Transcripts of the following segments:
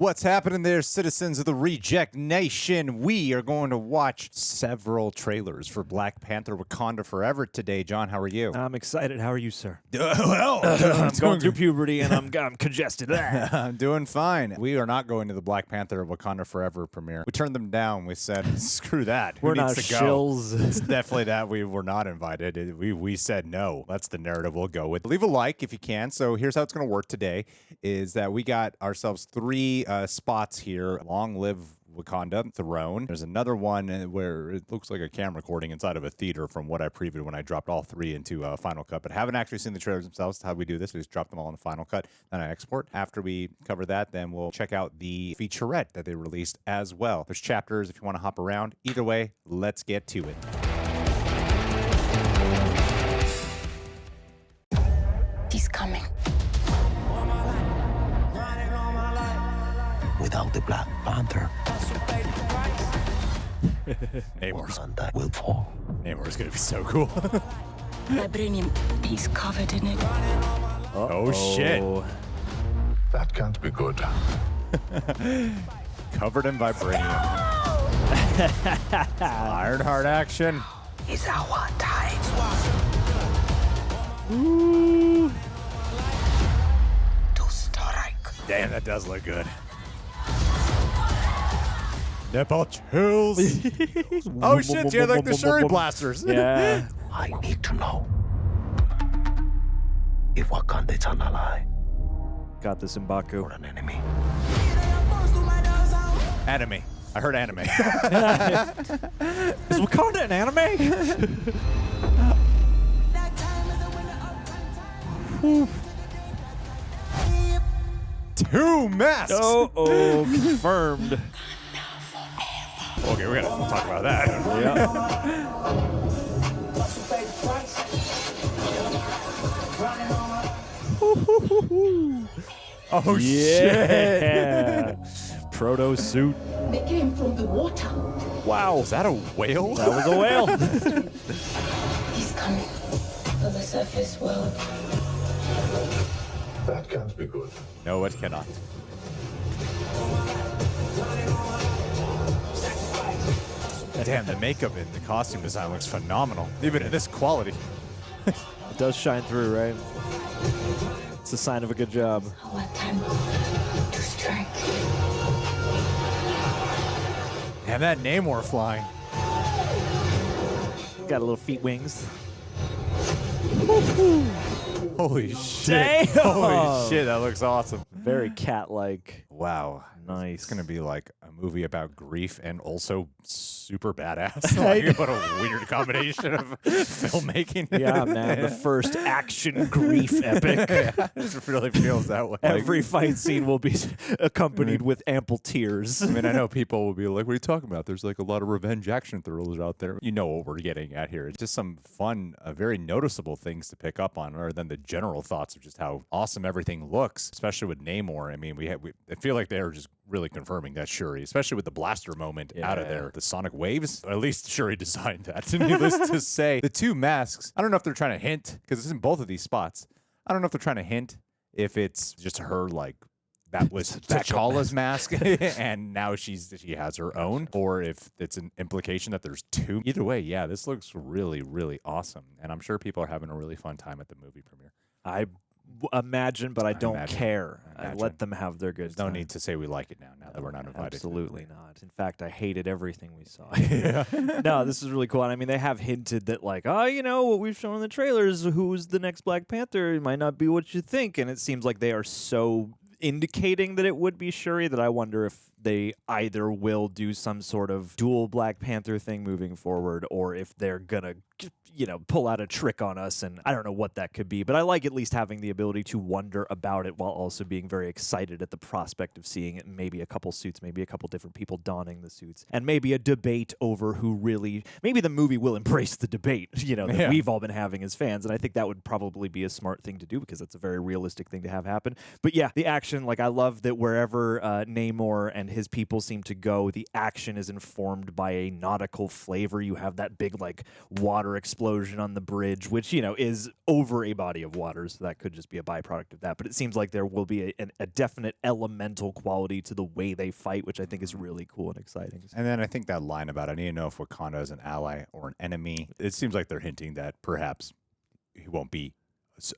What's happening there, citizens of the Reject Nation? We are going to watch several trailers for Black Panther Wakanda Forever today. John, how are you? I'm excited. How are you, sir? I'm going through puberty and I'm congested. I'm doing fine. We are not going to the Black Panther Wakanda Forever premiere. We turned them down. We said, screw that. Who We're needs not to go? shills. It's definitely that. We were not invited. We said no. That's the narrative we'll go with. Leave a like if you can. So here's how it's going to work today is that we got ourselves three spots here. Long live Wakanda throne. There's another one where it looks like a camera recording inside of a theater from what I previewed when I dropped all three into Final Cut, but haven't actually seen the trailers themselves. How we do this, we just drop them all in Final Cut, then I export. After we cover that, then we'll check out the featurette that they released as well. There's chapters if you want to hop around. Either way, let's get to it. He's coming. Without the Black Panther, Namor's will fall. Namor's gonna be so cool. Vibranium, he's covered in it. Oh shit. That can't be good. Covered in vibranium. Ironheart action. It's our time. Ooh. To strike. Damn, that does look good. Nipple chills. Oh shit, yeah, like the Shuri blasters. Yeah. I need to know if Wakanda is an ally Got this in Baku. or an enemy. Anime. I heard anime. Is Wakanda an anime? Two masks. Oh, confirmed. Okay, we gotta talk about that. Yeah. Oh Yeah. Proto suit. They came from the water. Wow. Is that a whale? That was a whale. He's coming for the surface world. That can't be good. No, it cannot. Damn, the makeup and the costume design looks phenomenal. Even in this quality. It does shine through, right? It's a sign of a good job. Our time to strike. And that Namor flying. Got a little feet wings. Holy shit. Damn. Holy shit, that looks awesome. Very cat-like. Wow. Nice. It's going to be like a movie about grief and also super badass. Like, what a weird combination of filmmaking. Yeah, man. The first action grief epic. Yeah, it really feels that way. Every fight scene will be accompanied with ample tears. I mean, I know people will be like, what are you talking about? There's like a lot of revenge action thrillers out there. You know what we're getting at here. It's just some fun, very noticeable things to pick up on, other than the general thoughts of just how awesome everything looks, especially with Namor. I mean, I feel like they are just really confirming that Shuri, especially with the blaster moment out of there, the sonic waves. At least Shuri designed that. Needless to say, the two masks, I don't know if they're trying to hint, because it's in both of these spots. I don't know if they're trying to hint if it's just her, like, that was T'Challa's mask, and now she has her own, or if it's an implication that there's two. Either way, yeah, this looks really, really awesome, and I'm sure people are having a really fun time at the movie premiere. I imagine, but I don't care. I let them have their good There's time. no need to say we like it now that we're not invited. Absolutely not. In fact, I hated everything we saw. Yeah. No, this is really cool. And I mean, they have hinted that, like, oh, you know, what we've shown in the trailers, who's the next Black Panther, it might not be what you think. And it seems like they are so indicating that it would be Shuri that I wonder if they either will do some sort of dual Black Panther thing moving forward, or if they're gonna, you know, pull out a trick on us, and I don't know what that could be. But I like at least having the ability to wonder about it while also being very excited at the prospect of seeing it. Maybe a couple suits, maybe a couple different people donning the suits, and maybe a debate over who really, maybe the movie will embrace the debate, you know, that we've all been having as fans. And I think that would probably be a smart thing to do, because that's a very realistic thing to have happen. But yeah, the action, like, I love that wherever Namor and his people seem to go. The action is informed by a nautical flavor. You have that big like water explosion on the bridge, which is over a body of water, so that could just be a byproduct of that. But it seems like there will be a definite elemental quality to the way they fight, which I think is really cool and exciting. And then I think that line about I need to know if Wakanda is an ally or an enemy. It seems like they're hinting that perhaps he won't be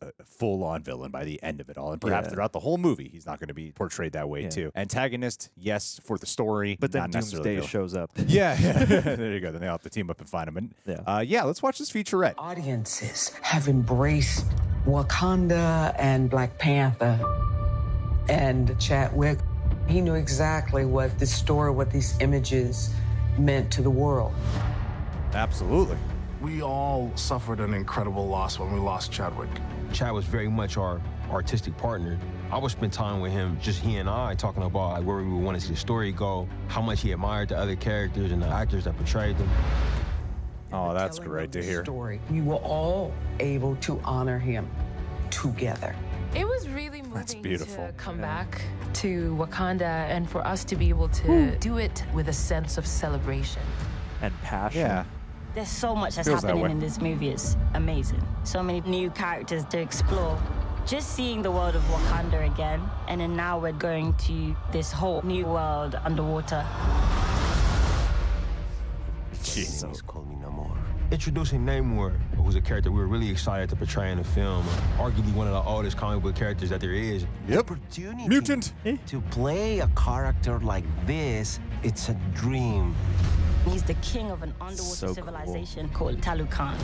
a full-on villain by the end of it all, and perhaps throughout the whole movie he's not going to be portrayed that way too. Antagonist, yes, for the story, But then not necessarily Doomsday shows up. Yeah. There you go. Then they all have to team up and find him. And let's watch this featurette. Audiences have embraced Wakanda and Black Panther and Chadwick. He knew exactly what this story, what these images meant to the world. Absolutely. We all suffered an incredible loss when we lost Chadwick. Chad was very much our artistic partner. I would spend time with him, just he and I, talking about like where we would want to see the story go, how much he admired the other characters and the actors that portrayed them. Oh, that's great to hear. Story, we were all able to honor him together. It was really moving beautiful. to come back to Wakanda and for us to be able to do it with a sense of celebration. And passion. Yeah. There's so much that's Feels that happening way. in this movie. It's amazing. So many new characters to explore. Just seeing the world of Wakanda again, and then now we're going to this whole new world underwater. Jeez. Enemies call me Namor. Introducing Namor, who's a character we were really excited to portray in the film, arguably one of the oldest comic book characters that there is. Yep. Opportunity Mutant. to play a character like this, it's a dream. He's the king of an underwater So cool. civilization called Talukan.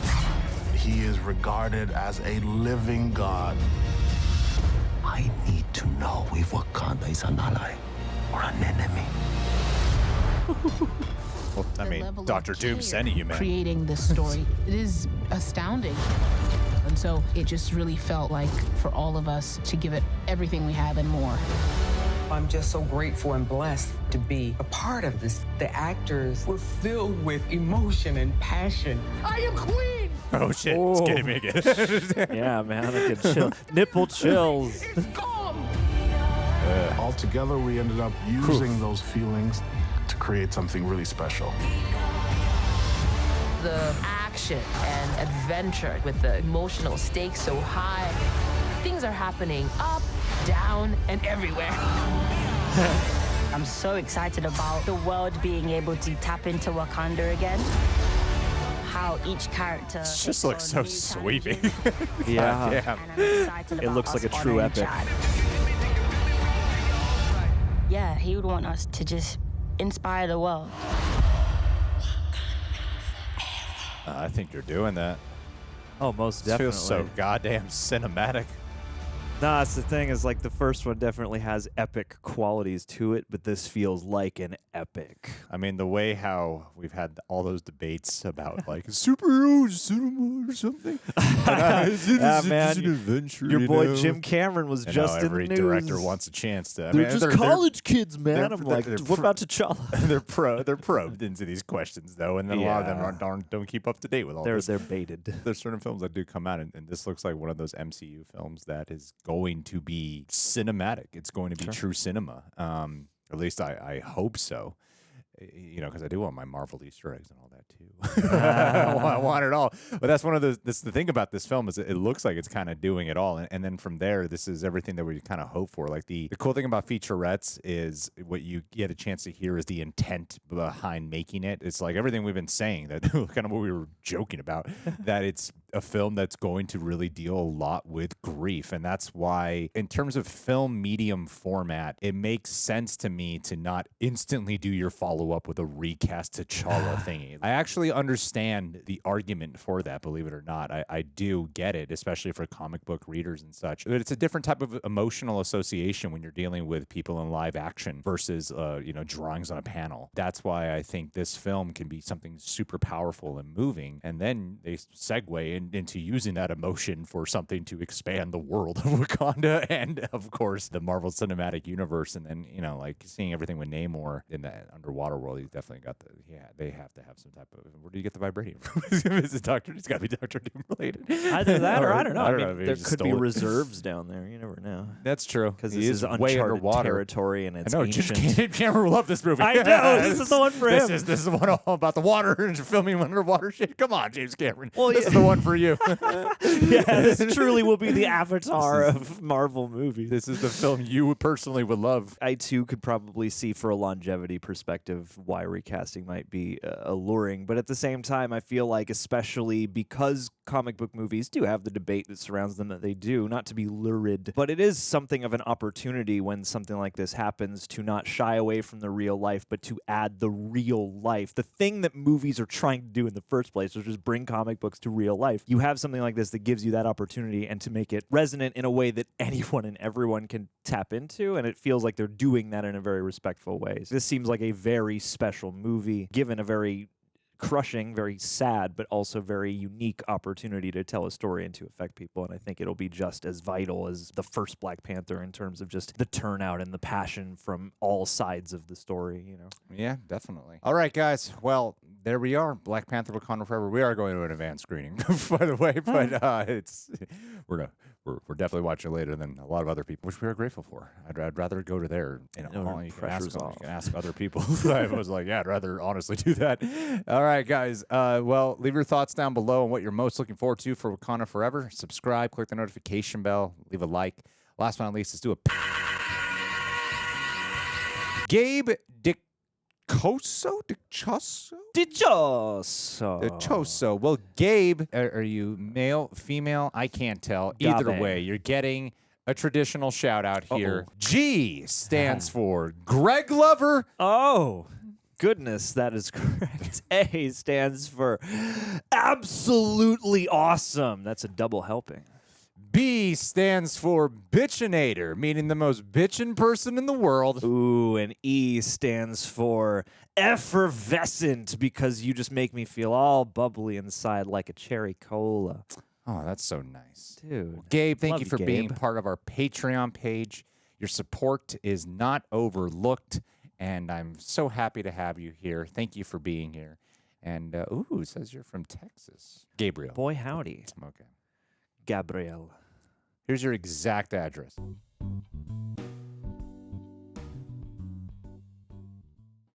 He is regarded as a living god. I need to know if Wakanda is an ally or an enemy. Well, I The mean, level of Dr. Doom care sending you, man. creating this story, it is astounding. And so it just really felt like for all of us to give it everything we have and more. I'm just so grateful and blessed to be a part of this. The actors were filled with emotion and passion. I am queen! Oh, shit. It's getting me again. Yeah, man, I could chill. Nipple chills. It's gone! Altogether, we ended up using those feelings to create something really special. The action and adventure with the emotional stakes so high. Things are happening up, down, and everywhere. I'm so excited about the world being able to tap into Wakanda again. How each character It just looks so sweeping. Yeah. Damn. And I'm excited It about looks like us a true honoring epic. Chad. Yeah, he would want us to just inspire the world. I think you're doing that. Oh, most This definitely. feels so goddamn cinematic. Nah, that's the thing is like the first one definitely has epic qualities to it, but this feels like an epic. I mean, the way how we've had all those debates about like superhero cinema or something. Yeah, man, an adventure. Your you boy know? Jim Cameron was I just know, in the every news. director wants a chance to. I They're mean, just college kids, man. I'm like, what about T'Challa? They're probed into these questions though, and then a lot of them don't keep up to date with all this. They're baited. There's certain films that do come out, and this looks like one of those MCU films that is going to be cinematic. It's going to be true cinema. At least I hope so. You know, because I do want my Marvel Easter eggs and all that too. I want it all. But that's one of the thing about this film is it looks like it's kind of doing it all. And then from there, this is everything that we kind of hope for. Like the cool thing about featurettes is what you get a chance to hear is the intent behind making it. It's like everything we've been saying, that kind of what we were joking about, that it's a film that's going to really deal a lot with grief. And that's why in terms of film medium format, it makes sense to me to not instantly do your follow up with a recast T'Challa thingy. I actually understand the argument for that, believe it or not. I do get it, especially for comic book readers and such. But it's a different type of emotional association when you're dealing with people in live action versus drawings on a panel. That's why I think this film can be something super powerful and moving. And then they segue into using that emotion for something to expand the world of Wakanda and, of course, the Marvel Cinematic Universe. And then, you know, like seeing everything with Namor in that underwater world, he's definitely got they have to have some type of, where do you get the vibranium from? Is it Doctor? It's got to be Doctor Doom related. Either that or I don't know. I mean, if he there just could be stole it. reserves down there. You never know. That's true. Because He this is is way uncharted underwater. territory and it's I know, ancient. James Cameron love this movie. I know, this is the one for him. This is the one all about the water and filming underwater shit. Come on, James Cameron. Well, this is the one for you. Yeah, this truly will be the Avatar of Marvel movies. This is the film you personally would love. I too could probably see, for a longevity perspective, why recasting might be alluring. But at the same time, I feel like, especially because comic book movies do have the debate that surrounds them that they do, not to be lurid, but it is something of an opportunity when something like this happens to not shy away from the real life, but to add the real life. The thing that movies are trying to do in the first place, which is bring comic books to real life. You have something like this that gives you that opportunity, and to make it resonant in a way that anyone and everyone can tap into, and it feels like they're doing that in a very respectful way. This seems like a very special movie, given a very crushing, very sad, but also very unique opportunity to tell a story and to affect people. And I think it'll be just as vital as the first Black Panther in terms of just the turnout and the passion from all sides of the story, you know? Yeah, definitely. All right, guys. Well, there we are. Black Panther Wakanda Forever. We are going to an advanced screening, by the way, but we're definitely watching later than a lot of other people, which we are grateful for. I'd rather go to there. You know, you can ask other people. I was like, yeah, I'd rather honestly do that. All right, guys. Well, leave your thoughts down below on what you're most looking forward to for Wakanda Forever. Subscribe, click the notification bell, leave a like. Last but not least, let's do a Gabe Dichoso. Well, Gabe, are you male, female? I can't tell. Either Gabe. way, you're getting a traditional shout out here. G stands for Greg Lover. Oh, goodness, that is correct. A stands for absolutely awesome. That's a double helping. B stands for Bitchinator, meaning the most bitchin' person in the world. Ooh, and E stands for effervescent, because you just make me feel all bubbly inside like a cherry cola. Oh, that's so nice. Dude. Gabe, thank Love you you, for being Gabe. part of our Patreon page. Your support is not overlooked, and I'm so happy to have you here. Thank you for being here. And, it says you're from Texas. Gabriel. Boy, howdy. Okay. Gabrielle. Here's your exact address.